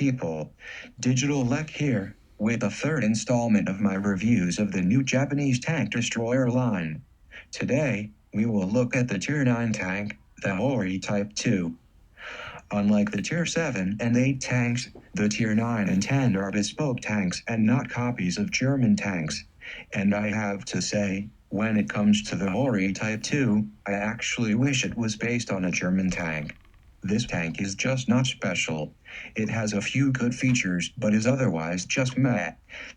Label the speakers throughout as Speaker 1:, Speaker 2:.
Speaker 1: people. Digital Lech here, with the third installment of my reviews of the new Japanese tank destroyer line. Today, we will look at the Tier 9 tank, the Hori Type 2. Unlike the Tier 7 and 8 tanks, the Tier 9 and 10 are bespoke tanks and not copies of German tanks. And I have to say, when it comes to the Hori Type 2, I actually wish it was based on a German tank. This tank is just not special. It has a few good features but is otherwise just meh.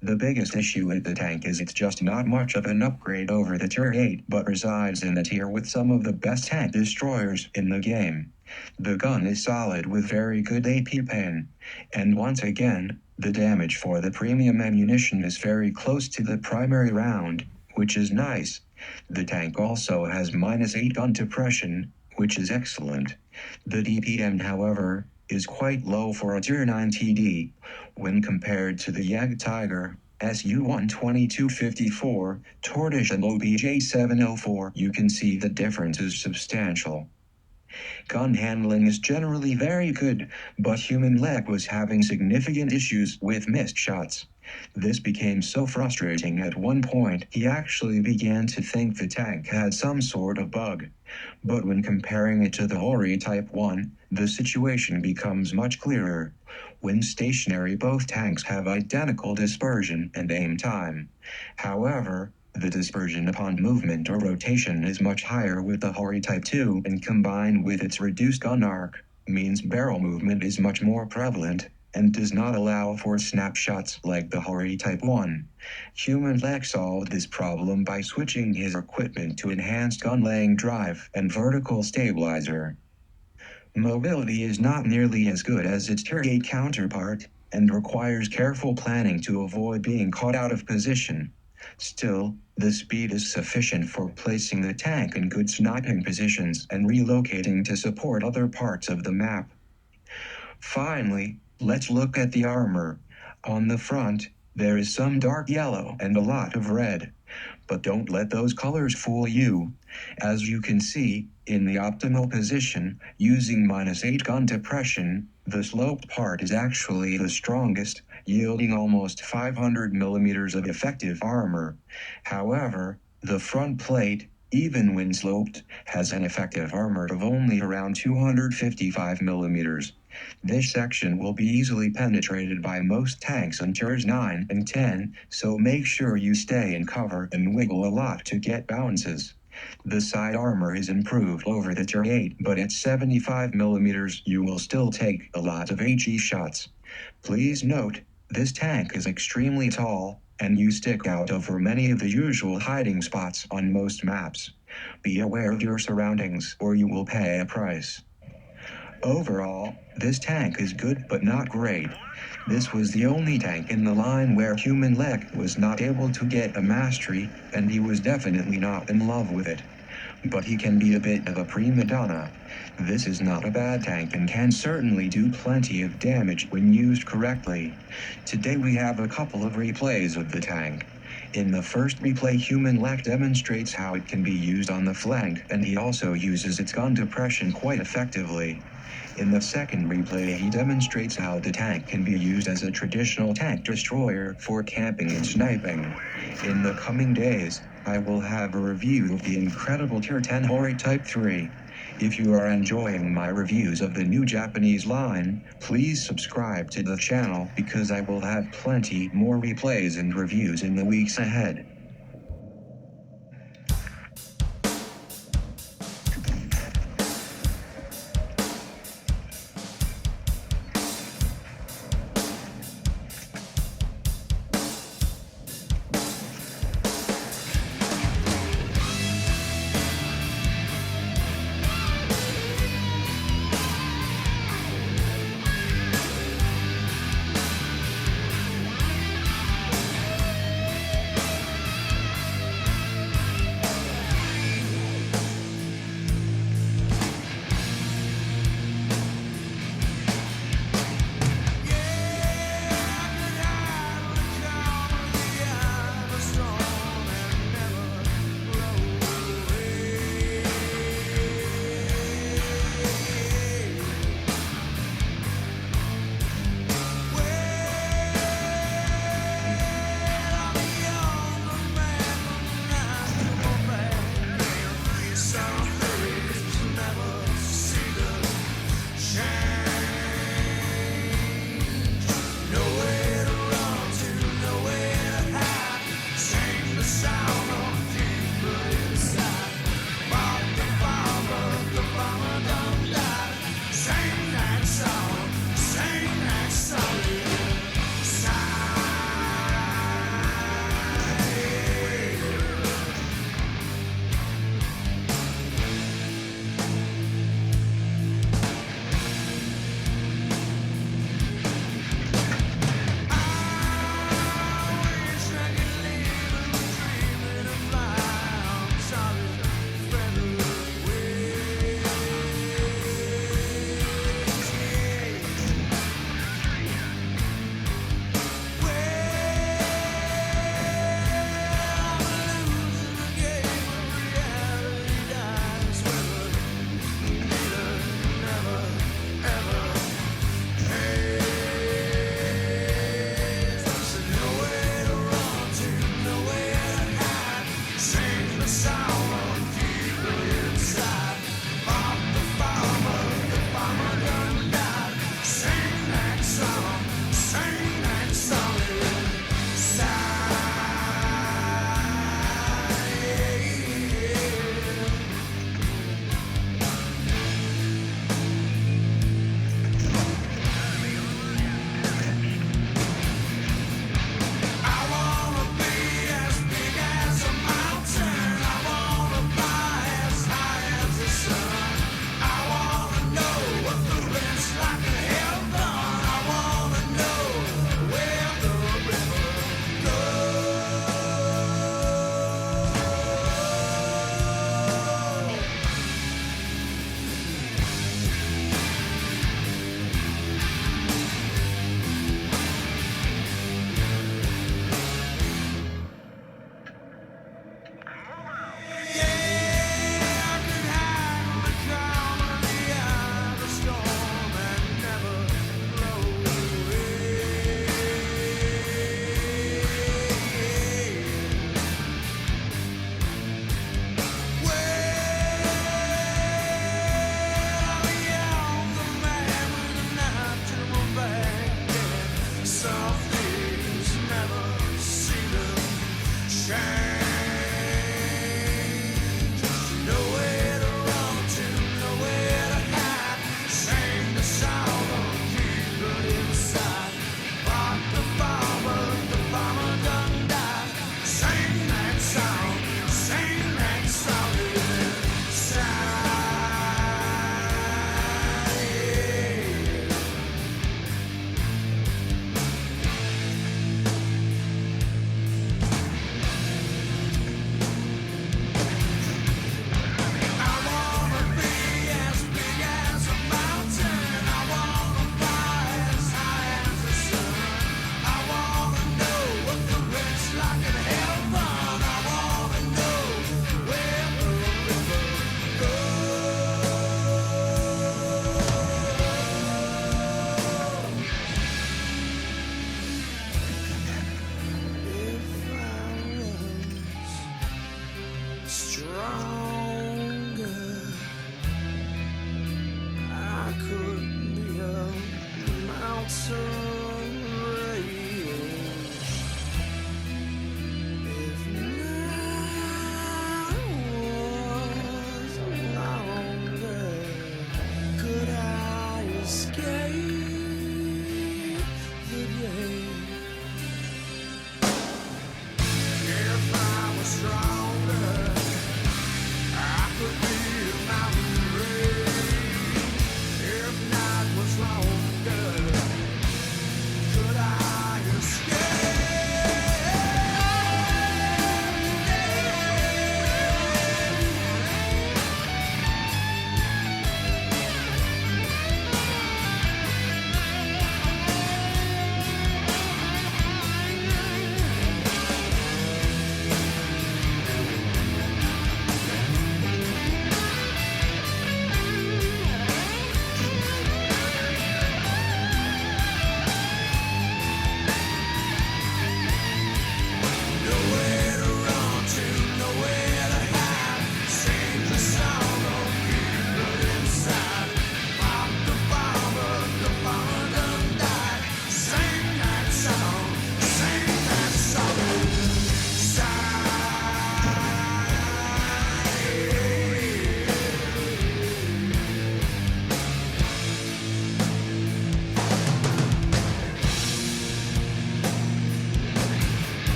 Speaker 1: The biggest issue with the tank is it's just not much of an upgrade over the Tier 8 but resides in a tier with some of the best tank destroyers in the game. The gun is solid with very good AP pen. And once again, the damage for the premium ammunition is very close to the primary round, which is nice. The tank also has -8 gun depression, which is excellent. The DPM, however, is quite low for a Tier 9 TD. When compared to the Jag Tiger, SU-12254, Tortoise and OBJ-704, you can see the difference is substantial. Gun handling is generally very good, but Human Lech was having significant issues with missed shots. This became so frustrating at one point he actually began to think the tank had some sort of bug. But when comparing it to the Hori Type 1, the situation becomes much clearer. When stationary, both tanks have identical dispersion and aim time. However, the dispersion upon movement or rotation is much higher with the Hori Type 2, and combined with its reduced gun arc, means barrel movement is much more prevalent, and does not allow for snapshots like the Hori Type 1. Human Lech solved this problem by switching his equipment to enhanced gun-laying drive and vertical stabilizer. Mobility is not nearly as good as its Tier 8 counterpart, and requires careful planning to avoid being caught out of position. Still, the speed is sufficient for placing the tank in good sniping positions and relocating to support other parts of the map. Finally, let's look at the armor. On the front, there is some dark yellow and a lot of red. But don't let those colors fool you. As you can see, in the optimal position, using -8 gun depression, the sloped part is actually the strongest, yielding almost 500 millimeters of effective armor. However, the front plate, even when sloped, has an effective armor of only around 255 millimeters. This section will be easily penetrated by most tanks in Tiers 9 and 10, so make sure you stay in cover and wiggle a lot to get bounces. The side armor is improved over the Tier 8, but at 75 millimeters you will still take a lot of HE shots. Please note, this tank is extremely tall, and you stick out over many of the usual hiding spots on most maps. Be aware of your surroundings or you will pay a price. Overall, this tank is good but not great. This was the only tank in the line where Human Lech was not able to get a mastery, and he was definitely not in love with it. But he can be a bit of a prima donna. This is not a bad tank and can certainly do plenty of damage when used correctly. Today we have a couple of replays of the tank. In the first replay, Human Lech demonstrates how it can be used on the flank, and he also uses its gun depression quite effectively. In the second replay, he demonstrates how the tank can be used as a traditional tank destroyer for camping and sniping. In the coming days, I will have a review of the incredible Tier 10 Hori Type 3. If you are enjoying my reviews of the new Japanese line, please subscribe to the channel because I will have plenty more replays and reviews in the weeks ahead.